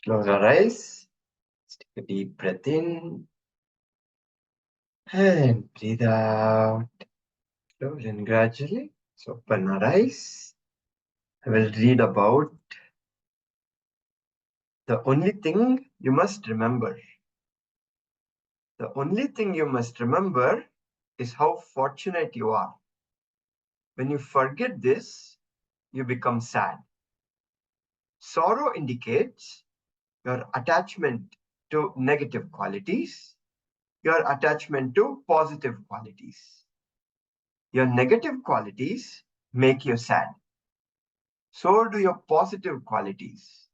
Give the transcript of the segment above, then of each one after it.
Close our eyes. Take a deep breath in. And breathe out. Slowly and gradually. So open our eyes. I will read about the only thing you must remember. The only thing you must remember is how fortunate you are. When you forget this, you become sad. Sorrow indicates your attachment to negative qualities, your attachment to positive qualities. Your negative qualities make you sad. So do your positive qualities.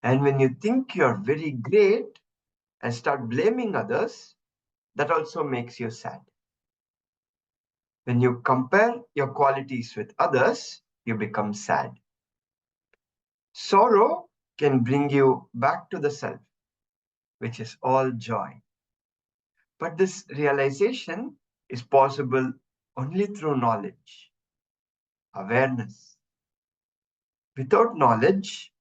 And when you think you're very great and start blaming others, that also makes you sad. When you compare your qualities with others, you become sad. Sorrow can bring you back to the self, which is all joy. But this realization is possible only through knowledge, awareness. Without knowledge,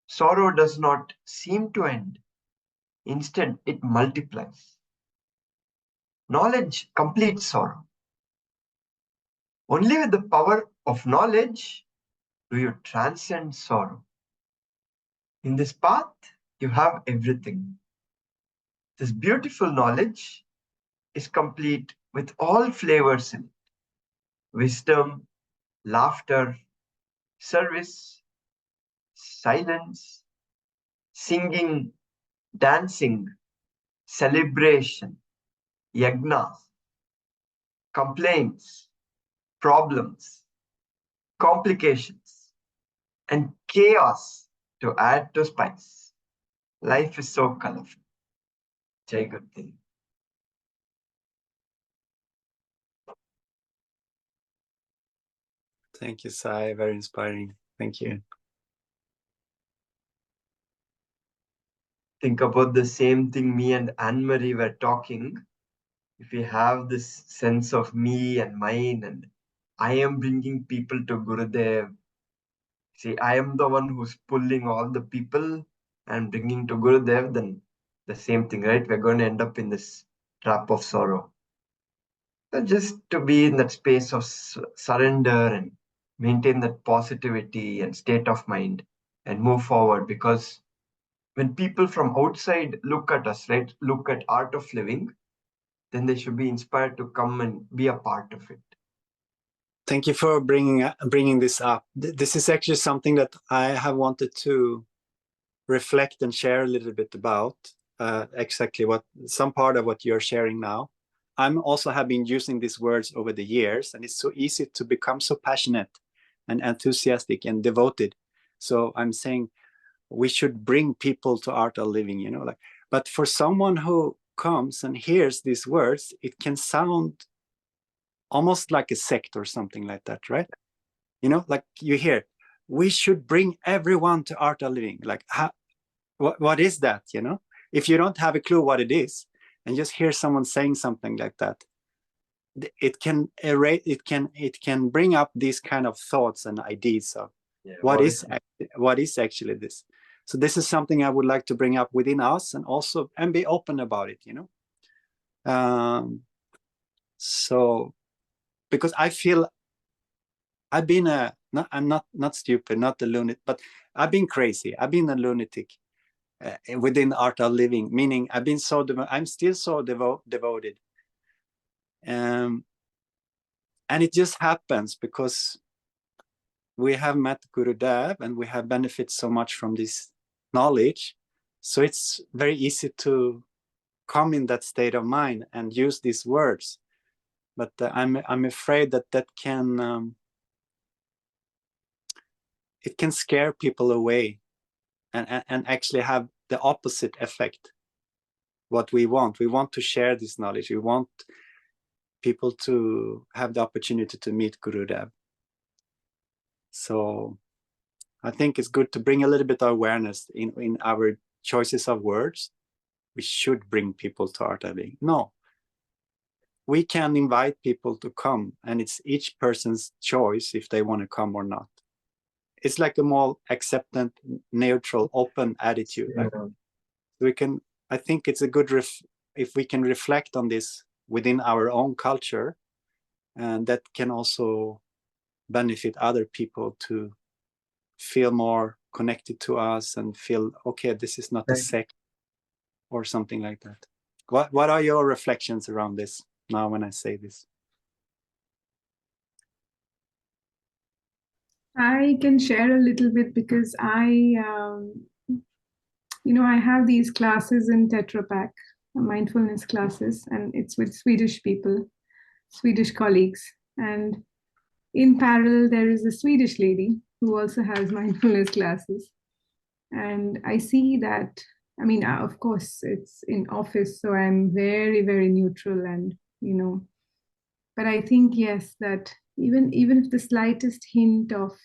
sorrow does not seem to end. Instead, it multiplies. Knowledge completes sorrow. Only with the power of knowledge do you transcend sorrow. In this path, you have everything. This beautiful knowledge is complete with all flavors in it. Wisdom, laughter, service, silence, singing, dancing, celebration, yagnas, complaints, problems, complications, and chaos to add to spice. Life is so colorful. Jai Gurudev. Thank you, Sai. Very inspiring. Thank you. Think about the same thing me and Anne-Marie were talking. If we have this sense of me and mine, and I am bringing people to Gurudev. See, I am the one who's pulling all the people and bringing to Gurudev, then the same thing, right? We're going to end up in this trap of sorrow. So just to be in that space of surrender and maintain that positivity and state of mind and move forward, because when people from outside look at us, right, look at art of living, then they should be inspired to come and be a part of it. Thank you for bringing this up. This is actually something that I have wanted to reflect and share a little bit about, exactly what some part of what you're sharing now. I'm also have been using these words over the years, and it's so easy to become so passionate and enthusiastic and devoted. So I'm saying we should bring people to art of living, you know, like, but for someone who comes and hears these words, it can sound almost like a sect or something like that, right? You know, like you hear, we should bring everyone to art of living. Like, what is that, you know? If you don't have a clue what it is, and just hear someone saying something like that, it can bring up these kind of thoughts and ideas of what is actually this. So this is something I would like to bring up within us, and also be open about it, you know. So because I feel I've been I'm not stupid, not a lunatic, but I've been crazy. I've been a lunatic within art of living, meaning I've been so I'm still so devoted. And it just happens because we have met Gurudev and we have benefited so much from this knowledge. So it's very easy to come in that state of mind and use these words. But I'm afraid that can it can scare people away and actually have the opposite effect. What we want to share this knowledge. We want people to have the opportunity to meet Gurudev. So I think it's good to bring a little bit of awareness in our choices of words. We should bring people to art of living. No, we can invite people to come, and it's each person's choice if they want to come or not. it's like a more acceptant, neutral, open attitude. Yeah. Like I think it's a good if we can reflect on this within our own culture, and that can also benefit other people to feel more connected to us and feel, okay, this is not a sect or something like that. What are your reflections around this now when I say this? I can share a little bit because I have these classes in Tetra Pak, mindfulness classes, and it's with Swedish people, Swedish colleagues. And in parallel, there is a Swedish lady who also has mindfulness classes. And I see that, I mean, of course, it's in office, so I'm very, very neutral and, but I think, yes, that even if the slightest hint of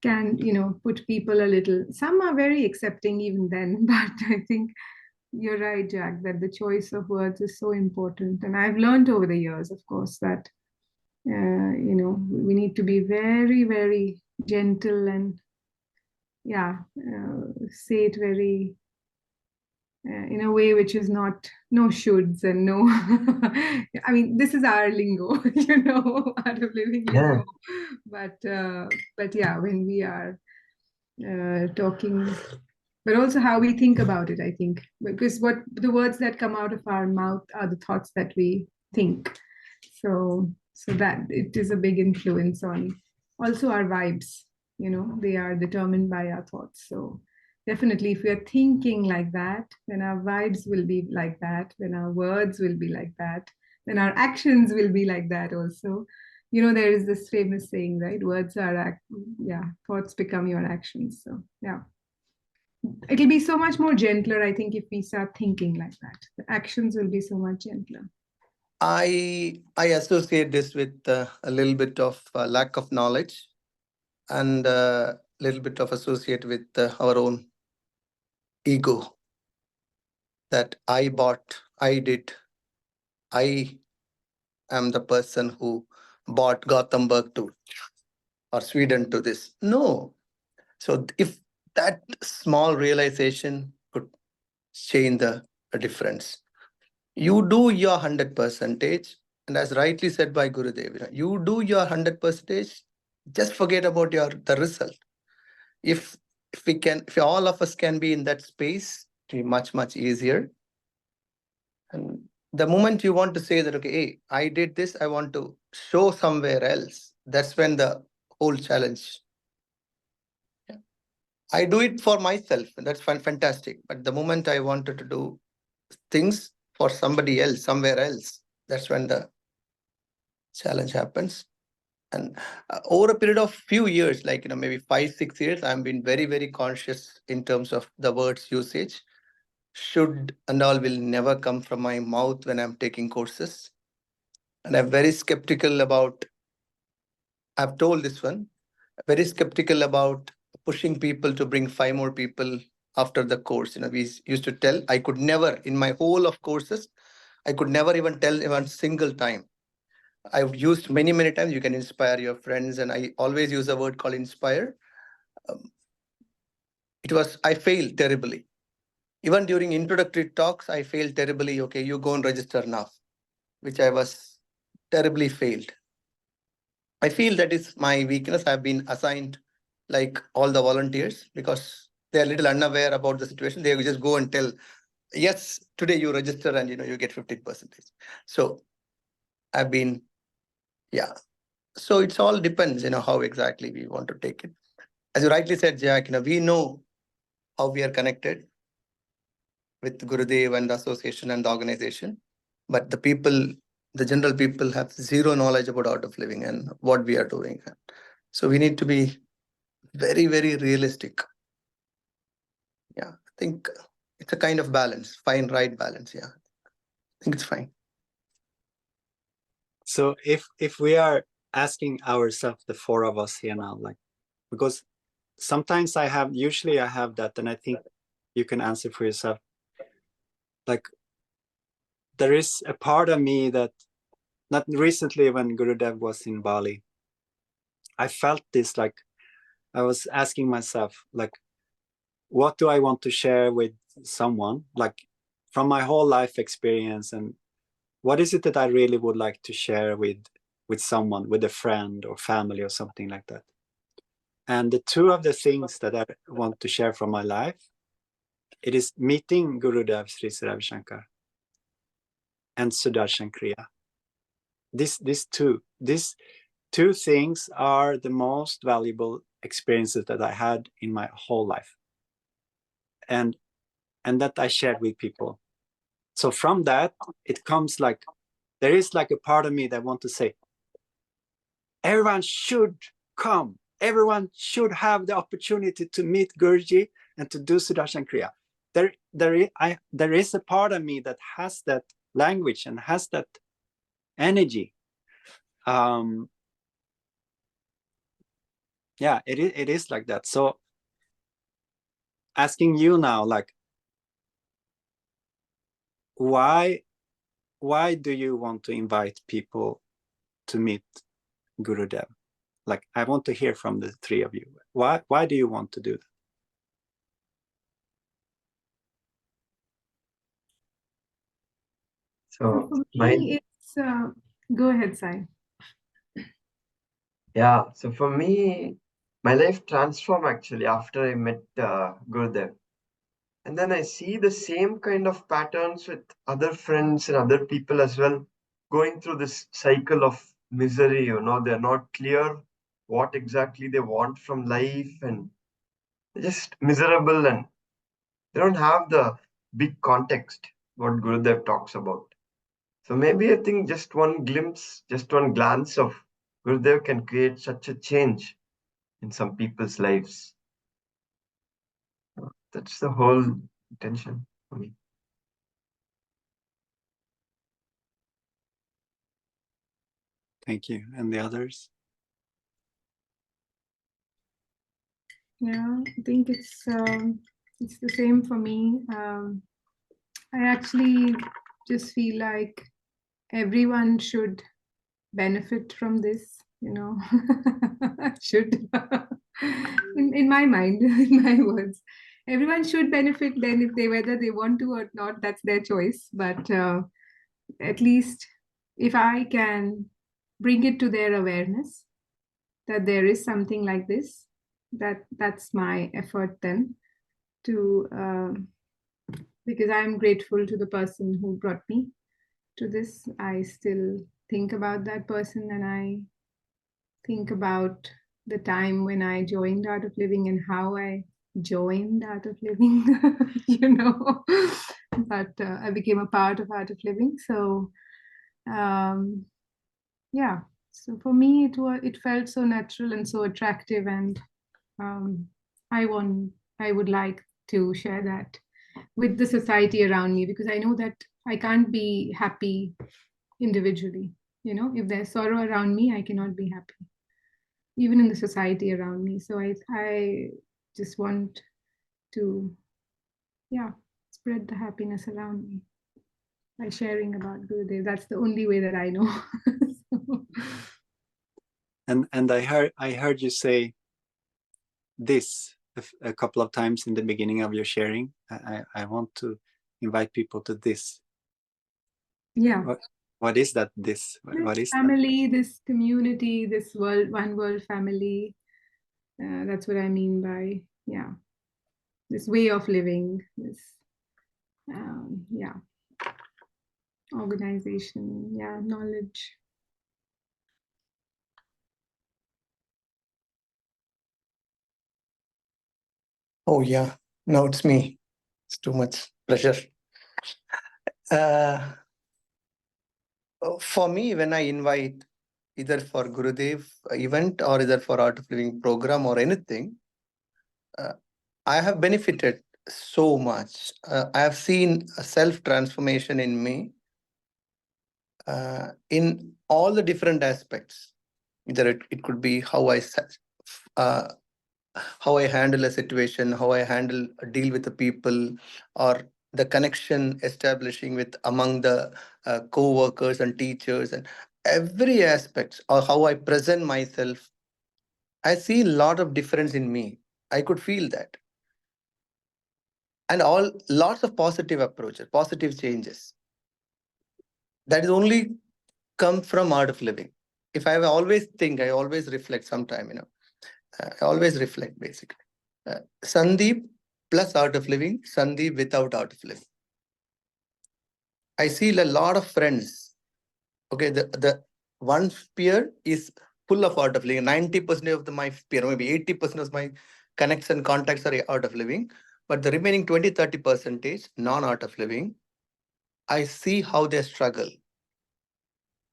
can, put people a little, some are very accepting even then, but I think you're right, Jack, that the choice of words is so important. And I've learned over the years, of course, that, we need to be very, very gentle and, say it very, in a way which is not, no shoulds and no, I mean, this is our lingo, art of living lingo. But yeah, when we are talking, but also how we think about it, I think, because what the words that come out of our mouth are the thoughts that we think. So that it is a big influence on also our vibes, they are determined by our thoughts. So definitely, if we are thinking like that, then our vibes will be like that, then our words will be like that, then our actions will be like that also. There is this famous saying, right? Words are, thoughts become your actions. So, yeah. It'll be so much more gentler, I think, if we start thinking like that. The actions will be so much gentler. I associate this with a little bit of lack of knowledge and a little bit of associate with our own ego. That I bought, I did, I am the person who bought Gothenburg to or Sweden to this. No. So if that small realization could change the difference. You do your 100%, and as rightly said by Gurudev, you do your 100%. Just forget about the result. If all of us can be in that space, it will be much easier. And the moment you want to say that, okay, hey, I did this, I want to show somewhere else. That's when the whole challenge. Yeah. I do it for myself, and that's fantastic. But the moment I wanted to do things for somebody else, somewhere else, that's when the challenge happens. And over a period of few years, like maybe 5-6 years, I've been very, very conscious in terms of the words usage. Should and all will never come from my mouth when I'm taking courses. And I'm very skeptical about, I've told this one, very skeptical about pushing people to bring 5 more people after the course. We used to tell, I could never, in my whole of courses, I could never even tell one single time. I've used many times, you can inspire your friends, and I always use a word called inspire. I failed terribly. Even during introductory talks, I failed terribly. Okay, you go and register now, which I was terribly failed. I feel that is my weakness. I've been assigned like all the volunteers because they're a little unaware about the situation. They just go and tell, yes, today you register and you get 15%. So I've been, yeah. So it's all depends, how exactly we want to take it. As you rightly said, Jack, we know how we are connected with Gurudev and the association and the organization, but the general people have zero knowledge about art of living and what we are doing. So we need to be very, very realistic. Yeah, I think it's a kind of balance, fine, right balance. Yeah, I think it's fine. So if we are asking ourselves, the 4 of us here now, like, because sometimes usually I have that, and I think you can answer for yourself. Like, there is a part of me that, not recently when Gurudev was in Bali, I felt this, like, I was asking myself, like, what do I want to share with someone, like from my whole life experience, and what is it that I really would like to share with someone, with a friend or family or something like that. And the two of the things that I want to share from my life, it is meeting Gurudev Sri Ravi Shankar and Sudarshan Kriya. These two things are the most valuable experiences that I had in my whole life, and that I shared with people. So from that, it comes like, there is like a part of me that want to say, everyone should come. Everyone should have the opportunity to meet Guruji and to do Sudarshan Kriya. There is a part of me that has that language and has that energy. Yeah, it is like that. So asking you now, like, why do you want to invite people to meet Gurudev? Like, I want to hear from the three of you. Why do you want to do that? So for me, it's go ahead, Sai. yeah, so for me, my life transformed actually after I met Gurudev. And then I see the same kind of patterns with other friends and other people as well, going through this cycle of misery. They're not clear what exactly they want from life, and they're just miserable, and they don't have the big context what Gurudev talks about. So maybe I think just one glimpse, just one glance of Gurudev can create such a change in some people's lives. That's the whole intention for me. Thank you. And the others? Yeah, I think it's the same for me. I actually just feel like everyone should benefit from this, should in my mind, in my words, everyone should benefit. Then if whether they want to or not, that's their choice, but at least if I can bring it to their awareness that there is something like this, that's my effort then, to because I'm grateful to the person who brought me to this. I still think about that person, and I think about the time when I joined Art of Living and how I joined Art of Living, but I became a part of Art of Living. So, yeah. So for me, it felt so natural and so attractive, and I would like to share that with the society around me, because I know that I can't be happy individually. If there's sorrow around me, I cannot be happy, even in the society around me. So I just want to, yeah, spread the happiness around me by sharing about Gurudev. That's the only way that I know. So. And I heard you say this a couple of times in the beginning of your sharing. I want to invite people to this. Yeah. What is that? This what is family, that? This community, this one world family. That's what I mean by, yeah, this way of living, this yeah, organization, yeah, knowledge. Oh yeah, now it's me. It's too much pressure. For me, when I invite either for Gurudev event or either for Art of Living program or anything, I have benefited so much. I have seen a self transformation in me in all the different aspects. Either it could be uh, how I handle a situation, how I deal with the people, or the connection establishing with among the co-workers and teachers, and every aspect, or how I present myself I see a lot of difference in me. I could feel that. And lots of positive approaches, positive changes. That is only come from art of living. If I always think, I always reflect sometime, I always reflect basically. Sandeep plus art of living, Sandeep without art of living. I see a lot of friends. Okay, the one peer is full of art of living. 90% of my peer, maybe 80% of my connects and contacts are art of living. But the remaining 20-30% non-art of living, I see how they struggle.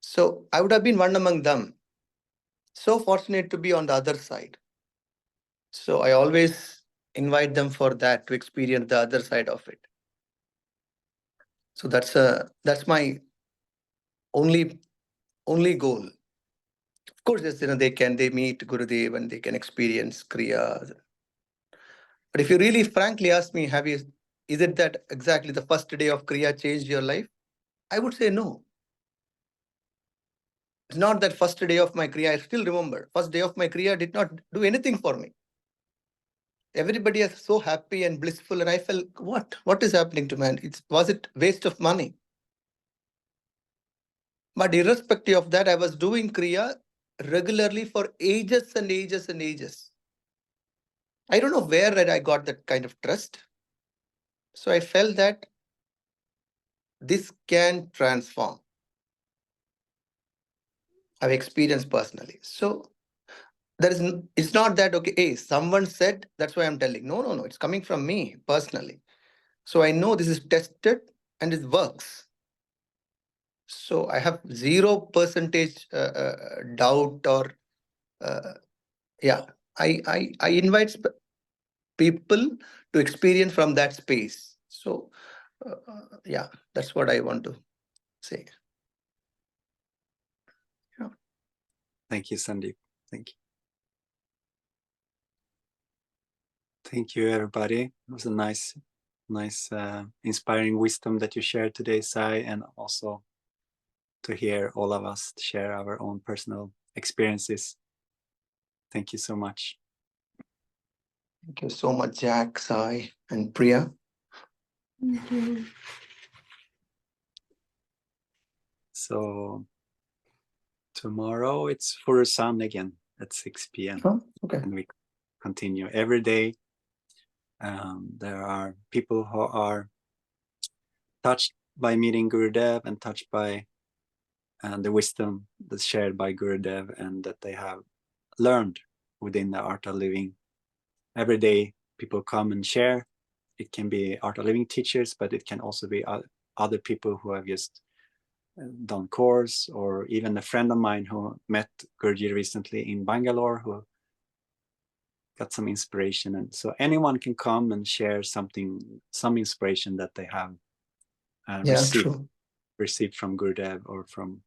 So I would have been one among them. So fortunate to be on the other side. So I always invite them for that, to experience the other side of it. So that's my only goal. Of course, yes, they meet Gurudev and they can experience Kriya. But if you really frankly ask me, is it that exactly the first day of Kriya changed your life? I would say no. It's not that first day of my Kriya, I still remember. First day of my Kriya did not do anything for me. Everybody is so happy and blissful, and I felt, what is happening to man? Was it waste of money? But irrespective of that, I was doing Kriya regularly for ages and ages and ages. I don't know where I got that kind of trust. So I felt that this can transform. I've experienced personally. So it's not that, okay, hey, someone said, that's why I'm telling. No. It's coming from me personally. So I know this is tested and it works. So I have 0% doubt or yeah. I invite people to experience from that space. So yeah, that's what I want to say. Yeah. Thank you, Sandeep. Thank you. Thank you, everybody. It was a nice, inspiring wisdom that you shared today, Sai, and also to hear all of us share our own personal experiences. Thank you so much. Thank you so much, Jack, Sai, and Priya. Thank you. So tomorrow it's for sun again at 6 p.m. Oh, okay. And we continue every day. There are people who are touched by meeting Gurudev and touched by the wisdom that's shared by Gurudev and that they have learned within the art of living. Every day people come and share. It can be art of living teachers, but it can also be other people who have just done course, or even a friend of mine who met Guruji recently in Bangalore who got some inspiration. And so anyone can come and share some inspiration that they have received from Gurudev or from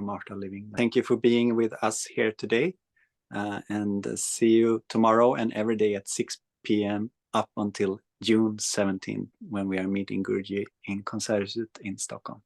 Art of Living. Thank you for being with us here today, and see you tomorrow and every day at 6 p.m. up until June 17, when we are meeting Guruji in Konserthuset in Stockholm.